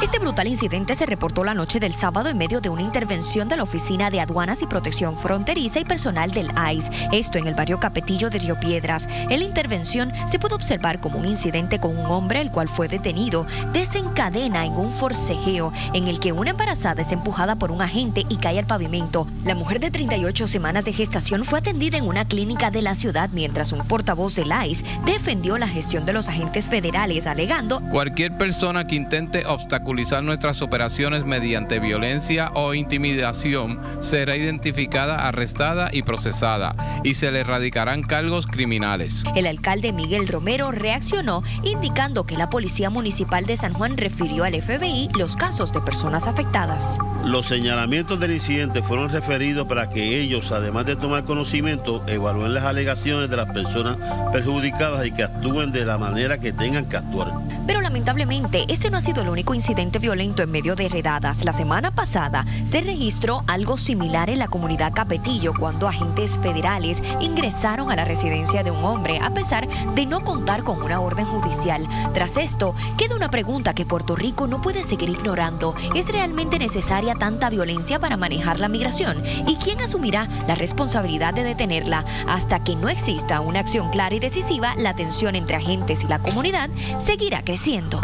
Este brutal incidente se reportó la noche del sábado en medio de una intervención de la Oficina de Aduanas y Protección Fronteriza y personal del ICE, esto en el barrio Capetillo de Río Piedras. En la intervención se pudo observar como un incidente con un hombre, el cual fue detenido, desencadena en un forcejeo en el que una embarazada es empujada por un agente y cae al pavimento. La mujer de 38 semanas de gestación fue atendida en una clínica de la ciudad, mientras un portavoz del ICE defendió la gestión de los agentes federales, alegando: cualquier persona que intente obstaculizar nuestras operaciones mediante violencia o intimidación será identificada, arrestada y procesada, y se le erradicarán cargos criminales. El alcalde Miguel Romero reaccionó indicando que la Policía Municipal de San Juan refirió al FBI los casos de personas afectadas. Los señalamientos del incidente fueron referidos para que ellos, además de tomar conocimiento, evalúen las alegaciones de las personas perjudicadas y que actúen de la manera que tengan que actuar. Pero lamentablemente, este no ha sido el único incidente violento en medio de redadas. La semana pasada se registró algo similar en la comunidad Capetillo, cuando agentes federales ingresaron a la residencia de un hombre a pesar de no contar con una orden judicial. Tras esto, queda una pregunta que Puerto Rico no puede seguir ignorando. ¿Es realmente necesaria tanta violencia para manejar la migración? ¿Y quién asumirá la responsabilidad de detenerla? Hasta que no exista una acción clara y decisiva, la tensión entre agentes y la comunidad seguirá creciendo.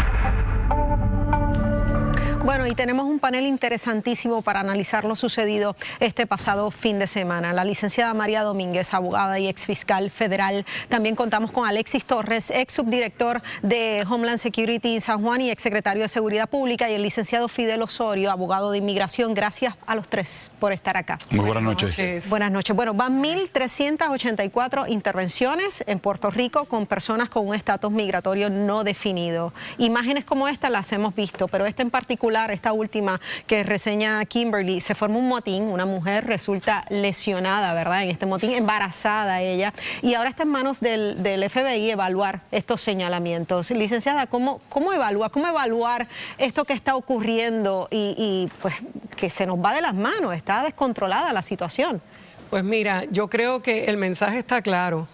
Bueno, y tenemos un panel interesantísimo para analizar lo sucedido este pasado fin de semana. La licenciada María Domínguez, abogada y exfiscal federal. También contamos con Alexis Torres, ex subdirector de Homeland Security en San Juan y exsecretario de Seguridad Pública, y el licenciado Fidel Osorio, abogado de inmigración. Gracias a los tres por estar acá. Muy buenas noches. Buenas noches. Bueno, van 1.384 intervenciones en Puerto Rico con personas con un estatus migratorio no definido. Imágenes como esta las hemos visto, pero esta en particular, esta última que reseña Kimberly, se forma un motín, una mujer resulta lesionada, ¿verdad? En este motín, embarazada ella, y ahora está en manos del FBI evaluar estos señalamientos. Licenciada, ¿cómo evaluar esto que está ocurriendo y pues que se nos va de las manos? Está descontrolada la situación. Pues mira, yo creo que el mensaje está claro.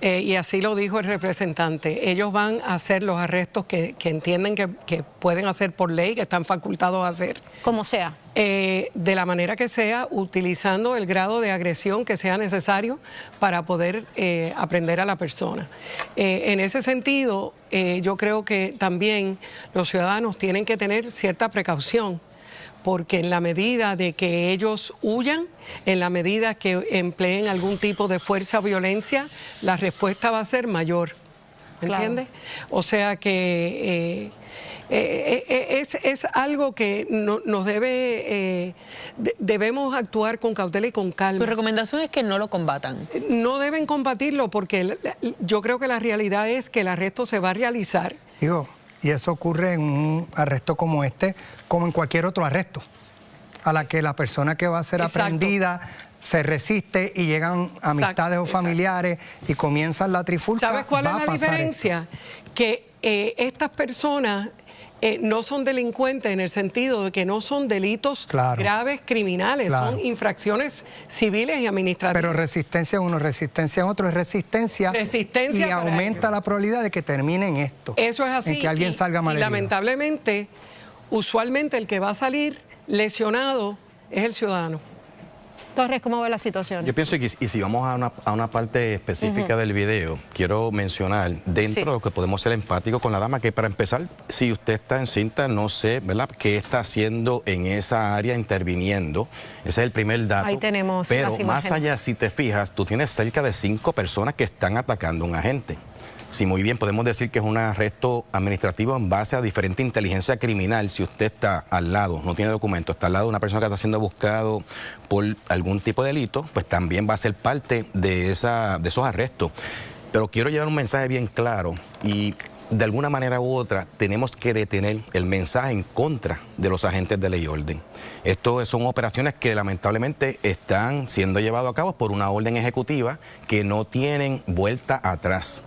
Y así lo dijo el representante. Ellos van a hacer los arrestos que entienden que pueden hacer por ley, que están facultados a hacer. Como sea. De la manera que sea, utilizando el grado de agresión que sea necesario para poder aprender a la persona. En ese sentido, yo creo que también los ciudadanos tienen que tener cierta precaución, porque en la medida de que ellos huyan, en la medida que empleen algún tipo de fuerza o violencia, la respuesta va a ser mayor. ¿Entiendes? Claro. O sea que es algo que nos debemos actuar con cautela y con calma. Su recomendación es que no lo combatan. No deben combatirlo, porque yo creo que la realidad es que el arresto se va a realizar. Y eso ocurre en un arresto como este, como en cualquier otro arresto, a la que la persona que va a ser aprendida se resiste y llegan amistades o familiares y comienzan la trifulca. ¿Sabes cuál es la diferencia? Que estas personas no son delincuentes en el sentido de que no son delitos graves criminales, son infracciones civiles y administrativas. Pero resistencia uno, resistencia en otro, es resistencia y aumenta la probabilidad de que termine en esto. Eso es así. En que alguien salga malherido. Y lamentablemente, usualmente el que va a salir lesionado es el ciudadano. Torres, ¿cómo ve la situación? Yo pienso que, y si vamos a una parte específica del video, quiero mencionar, dentro de lo que podemos ser empáticos con la dama, que para empezar, si usted está encinta, no sé, ¿verdad?, qué está haciendo en esa área interviniendo. Ese es el primer dato. Ahí tenemos Pero las imágenes. más allá, si te fijas, tú tienes cerca de 5 personas que están atacando a un agente. Sí, muy bien, podemos decir que es un arresto administrativo en base a diferente inteligencia criminal. Si usted está al lado, no tiene documento, está al lado de una persona que está siendo buscado por algún tipo de delito, pues también va a ser parte de esos arrestos. Pero quiero llevar un mensaje bien claro y de alguna manera u otra tenemos que detener el mensaje en contra de los agentes de ley y orden. Esto son operaciones que lamentablemente están siendo llevadas a cabo por una orden ejecutiva que no tienen vuelta atrás.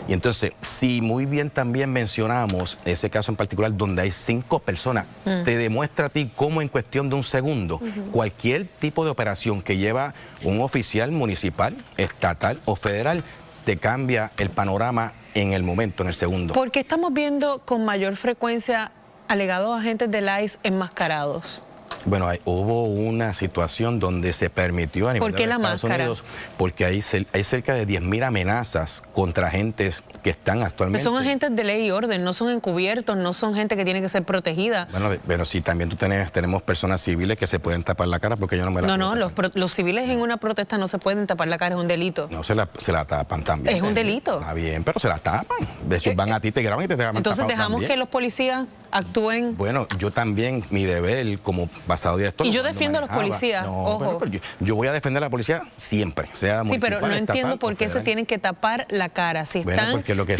Y entonces, si muy bien también mencionamos ese caso en particular donde hay 5 personas, te demuestra a ti cómo en cuestión de un segundo, cualquier tipo de operación que lleva un oficial municipal, estatal o federal, te cambia el panorama en el momento, en el segundo. ¿Por qué estamos viendo con mayor frecuencia alegados agentes del ICE enmascarados? Bueno, hubo una situación donde se permitió a nivel de los Estados Unidos, porque hay cerca de 10.000 amenazas contra agentes que están actualmente. Pero son agentes de ley y orden, no son encubiertos, no son gente que tiene que ser protegida. Bueno, pero sí, también tenemos personas civiles que se pueden tapar la cara porque yo no me la No, los civiles en una protesta no se pueden tapar la cara, es un delito. No, se la tapan también. Es un delito. Está bien, pero se la tapan. De hecho, van a ti, te graban y te graban. Entonces dejamos también. Que los policías actúen. Bueno, yo también, mi deber como pasado director. Y yo defiendo a los policías, ojo. Pero yo voy a defender a la policía siempre, sea municipal, sí, pero no entiendo estatal, por qué se tienen que tapar la cara. Si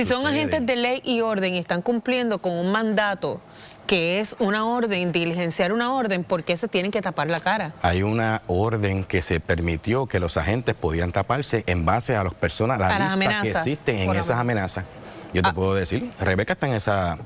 son agentes de ley y orden y están cumpliendo con un mandato que es una orden, diligenciar una orden, ¿por qué se tienen que tapar la cara? Hay una orden que se permitió que los agentes podían taparse en base a las personas, la lista que existen en esas amenazas. Yo te puedo decir, Rebeca está en esa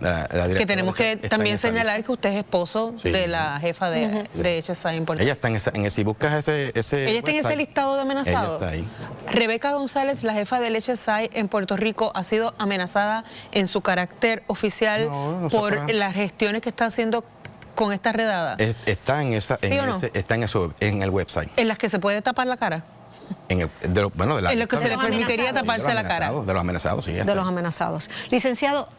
que tenemos que también señalar que usted es esposo de la jefa de HSI en Puerto Rico. Ella está en si buscas ese ella está en ese listado de amenazados. Ella está ahí. Rebeca González, la jefa del HSI en Puerto Rico, ha sido amenazada en su carácter oficial por las gestiones que está haciendo con esta redada. Está en el website. ¿En las que se puede tapar la cara? En lo que se le permitiría taparse la cara. De los amenazados, sí. De los amenazados. Licenciado,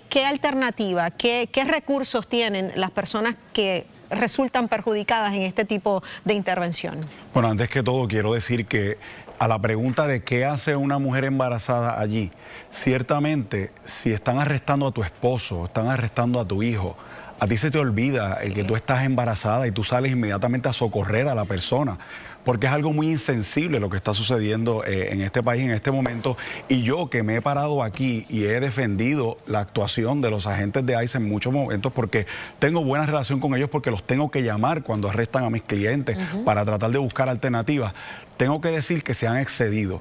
¿qué alternativa, qué recursos tienen las personas que resultan perjudicadas en este tipo de intervención? Bueno, antes que todo quiero decir que a la pregunta de qué hace una mujer embarazada allí, ciertamente si están arrestando a tu esposo, están arrestando a tu hijo, a ti se te olvida que tú estás embarazada y tú sales inmediatamente a socorrer a la persona, porque es algo muy insensible lo que está sucediendo en este país en este momento. Y yo que me he parado aquí y he defendido la actuación de los agentes de ICE en muchos momentos porque tengo buena relación con ellos, porque los tengo que llamar cuando arrestan a mis clientes para tratar de buscar alternativas. Tengo que decir que se han excedido.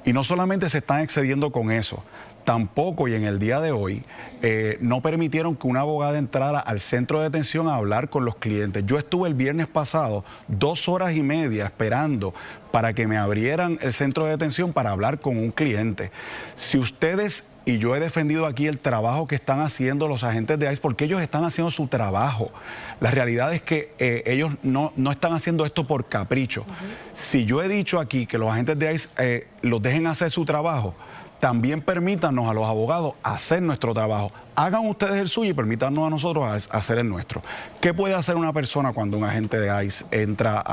Y no solamente se están excediendo con eso, tampoco, y en el día de hoy, no permitieron que una abogada entrara al centro de detención a hablar con los clientes. Yo estuve el viernes pasado 2 horas y media esperando para que me abrieran el centro de detención para hablar con un cliente. Si ustedes, y yo he defendido aquí el trabajo que están haciendo los agentes de ICE, porque ellos están haciendo su trabajo. La realidad es que ellos no están haciendo esto por capricho. Si yo he dicho aquí que los agentes de ICE los dejen hacer su trabajo, también permítanos a los abogados hacer nuestro trabajo. Hagan ustedes el suyo y permítanos a nosotros hacer el nuestro. ¿Qué puede hacer una persona cuando un agente de ICE entra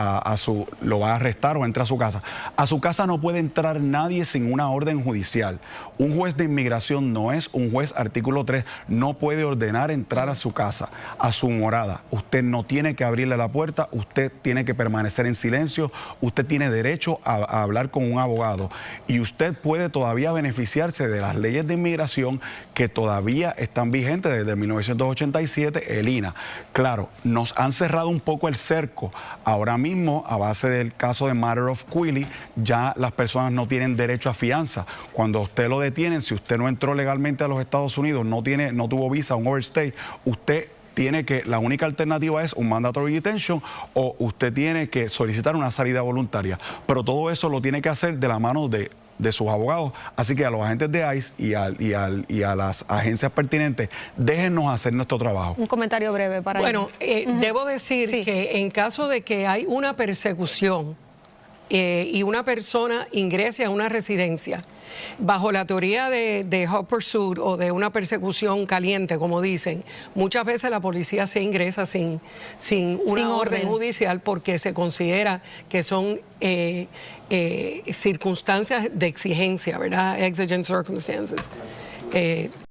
lo va a arrestar o entra a su casa? A su casa no puede entrar nadie sin una orden judicial. Un juez de inmigración no es un juez artículo 3, no puede ordenar entrar a su casa, a su morada. Usted no tiene que abrirle la puerta, usted tiene que permanecer en silencio, usted tiene derecho a hablar con un abogado y usted puede todavía beneficiarse de las leyes de inmigración que todavía están vigentes desde 1987, el INA. Claro, nos han cerrado un poco el cerco. Ahora mismo, a base del caso de Matter of Quilly, ya las personas no tienen derecho a fianza. Cuando usted lo detienen, si usted no entró legalmente a los Estados Unidos, no tuvo visa, un overstay, usted tiene que, la única alternativa es un mandatory detention o usted tiene que solicitar una salida voluntaria. Pero todo eso lo tiene que hacer de la mano de sus abogados. Así que a los agentes de ICE y a las agencias pertinentes, déjennos hacer nuestro trabajo. Un comentario breve para Bueno, debo decir que en caso de que hay una persecución y una persona ingrese a una residencia, bajo la teoría de hot pursuit o de una persecución caliente, como dicen, muchas veces la policía se ingresa sin una orden judicial porque se considera que son circunstancias de exigencia, ¿verdad? Exigent circumstances.